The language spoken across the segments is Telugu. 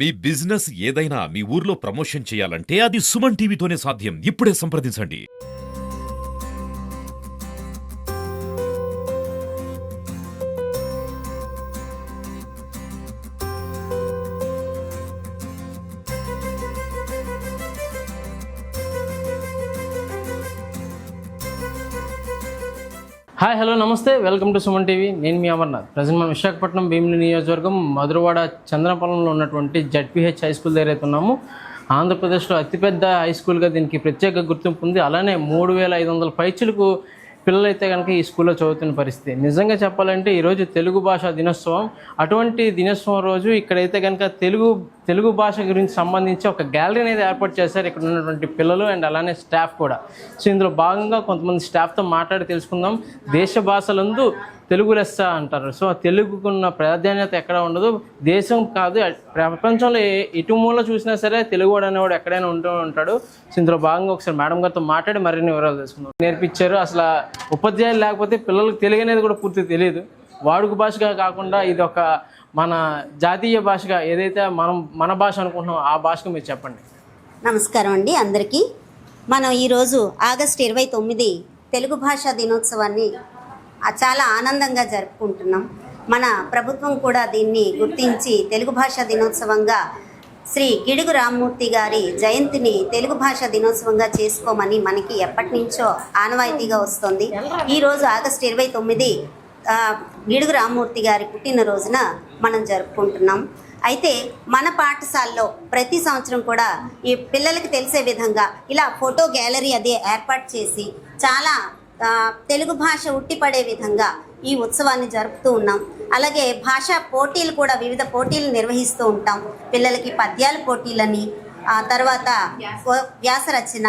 మీ బిజినెస్ ఏదైనా మీ ఊర్లో ప్రమోషన్ చేయాలంటే అది సుమన్ టీవీతోనే సాధ్యం. ఇప్పుడే సంప్రదించండి. హాయ్ హలో నమస్తే, వెల్కమ్ టు సుమన్ టీవీ. నేను మీ అమర్నాథ్. ప్రజెంట్ మనం విశాఖపట్నం భీమిలి నియోజకవర్గం మధురవాడ చంద్రపాలెంలో ఉన్నటువంటి జడ్పీహెచ్ హై స్కూల్ దగ్గర అయితే ఉన్నాము. ఆంధ్రప్రదేశ్లో అతిపెద్ద హై స్కూల్గా దీనికి ప్రత్యేక గుర్తింపు ఉంది. అలానే 3500 పైచులకు పిల్లలు అయితే కనుక ఈ స్కూల్లో చదువుతున్న పరిస్థితి. నిజంగా చెప్పాలంటే ఈరోజు తెలుగు భాషా దినోత్సవం. అటువంటి దినోత్సవం రోజు ఇక్కడైతే కనుక తెలుగు భాష గురించి సంబంధించి ఒక గ్యాలరీ అనేది ఏర్పాటు చేశారు ఇక్కడ ఉన్నటువంటి పిల్లలు అండ్ అలానే స్టాఫ్ కూడా. సో ఇందులో భాగంగా కొంతమంది స్టాఫ్తో మాట్లాడి తెలుసుకుందాం. దేశ భాషలందు తెలుగు లెస్స అంటారు. సో తెలుగుకున్న ప్రాధాన్యత ఎక్కడ ఉండదు, దేశం కాదు ప్రపంచంలో ఎటు మూల చూసినా సరే తెలుగువాడు అనేవాడు ఎక్కడైనా ఉంటూ ఉంటాడు. సో ఇందులో భాగంగా ఒకసారి మేడం గారితో మాట్లాడి మరిన్ని వివరాలు తెలుసుకుందాం. నేర్పించారు. అసలు ఉపాధ్యాయులు లేకపోతే పిల్లలకు తెలుగు అనేది కూడా పూర్తి తెలియదు. వాడుక భాషగా కాకుండా ఇది ఒక మన జాతీయ భాషగా ఏదైతే మన భాష అనుకుంటున్నాం ఆ భాషగా మీరు చెప్పండి. నమస్కారం అండి అందరికీ. మనం ఈరోజు ఆగస్టు 29 తెలుగు భాషా దినోత్సవాన్ని చాలా ఆనందంగా జరుపుకుంటున్నాం. మన ప్రభుత్వం కూడా దీన్ని గుర్తించి తెలుగు భాషా దినోత్సవంగా శ్రీ గిడుగు రామ్మూర్తి గారి జయంతిని తెలుగు భాషా దినోత్సవంగా చేసుకోమని మనకి ఎప్పటి నుంచో ఆనవాయితీగా వస్తుంది. ఈరోజు ఆగస్టు 29 గిడుగు రామ్మూర్తి గారి పుట్టినరోజున మనం జరుపుకుంటున్నాం. అయితే మన పాఠశాలలో ప్రతి సంవత్సరం కూడా ఈ పిల్లలకి తెలిసే విధంగా ఇలా ఫోటో గ్యాలరీ అది ఏర్పాటు చేసి చాలా తెలుగు భాష ఉట్టిపడే విధంగా ఈ ఉత్సవాన్ని జరుపుతూ ఉన్నాం. అలాగే భాషా పోటీలు కూడా వివిధ పోటీలు నిర్వహిస్తూ ఉంటాం. పిల్లలకి పద్యాల పోటీలని, తర్వాత వ్యాసరచన,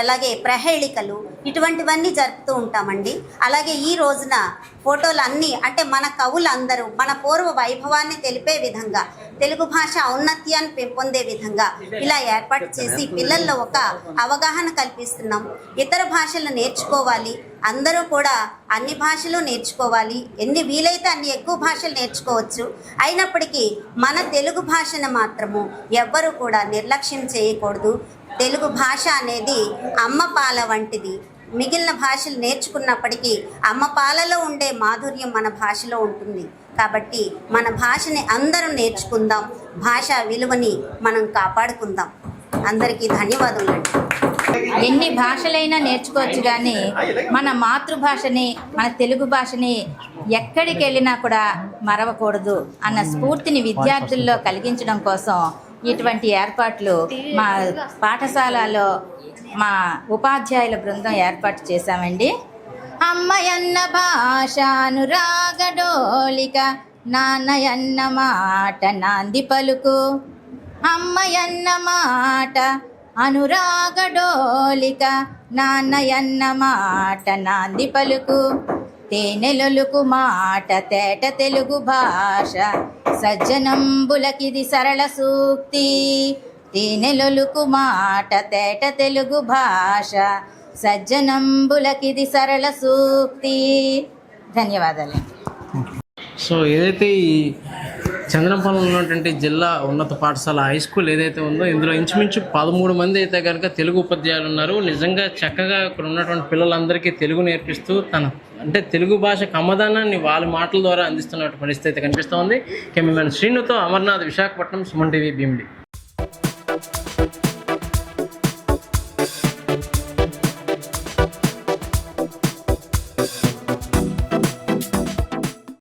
అలాగే ప్రహేళికలు ఇటువంటివన్నీ జరుపుతూ ఉంటామండి. అలాగే ఈ రోజున ఫోటోలు అన్నీ అంటే మన కవులందరూ మన పూర్వ వైభవాన్ని తెలిపే విధంగా తెలుగు భాష ఔన్నత్యాన్ని పెంపొందే విధంగా ఇలా ఏర్పాటు చేసి పిల్లల్లో ఒక అవగాహన కల్పిస్తున్నాం. ఇతర భాషలు నేర్చుకోవాలి, అందరూ కూడా అన్ని భాషలు నేర్చుకోవాలి, ఎన్ని వీలైతే అన్ని ఎక్కువ భాషలు నేర్చుకోవచ్చు. అయినప్పటికీ మన తెలుగు భాషను మాత్రము ఎవ్వరూ కూడా నిర్లక్ష్యం చేయకూడదు. తెలుగు భాష అనేది అమ్మ పాల వంటిది. మిగిలిన భాషలు నేర్చుకున్నప్పటికీ అమ్మ పాలలో ఉండే మాధుర్యం మన భాషలో ఉంటుంది. కాబట్టి మన భాషని అందరం నేర్చుకుందాం, భాషా విలువని మనం కాపాడుకుందాం. అందరికీ ధన్యవాదములు. ఎన్ని భాషలైనా నేర్చుకోవచ్చు, కానీ మన మాతృభాషని మన తెలుగు భాషని ఎక్కడికి వెళ్ళినా కూడా మరవకూడదు అన్న స్ఫూర్తిని విద్యార్థుల్లో కలిగించడం కోసం ఇటువంటి ఏర్పాట్లు మా పాఠశాలలో మా ఉపాధ్యాయుల బృందం ఏర్పాటు చేశామండి. అమ్మయన్న భాష అనురాగడోలిక, నాన్నయన్న మాట నాంది పలుకు. అమ్మయన్న మాట అనురాగడోలిక, నాన్నయన్న మాట నాంది పలుకు. తేనెలొలుకు మాట తేట తెలుగు భాష, సజ్జనంబులకిది సరళ సూక్తి. తేనెలొలుకు మాట తేట తెలుగు భాష, సజ్జనంబులకిది సరళ సూక్తి. ధన్యవాదాలు. సో ఏదైతే ఈ చంద్రపాలెంలో ఉన్నటువంటి జిల్లా ఉన్నత పాఠశాల హై స్కూల్ ఏదైతే ఉందో ఇందులో ఇంచుమించు 13 మంది అయితే కనుక తెలుగు ఉపాధ్యాయులు ఉన్నారు. నిజంగా చక్కగా ఇక్కడ ఉన్నటువంటి పిల్లలందరికీ తెలుగు నేర్పిస్తూ అంటే తెలుగు భాష కమ్మదనాన్ని వాళ్ళ మాటల ద్వారా అందిస్తున్నటువంటి పరిస్థితి అయితే కనిపిస్తూ ఉంది. కెమెరామెన్ శ్రీనుతో అమర్నాథ్, విశాఖపట్నం, సుమన్ టీవీ, భీమిలి.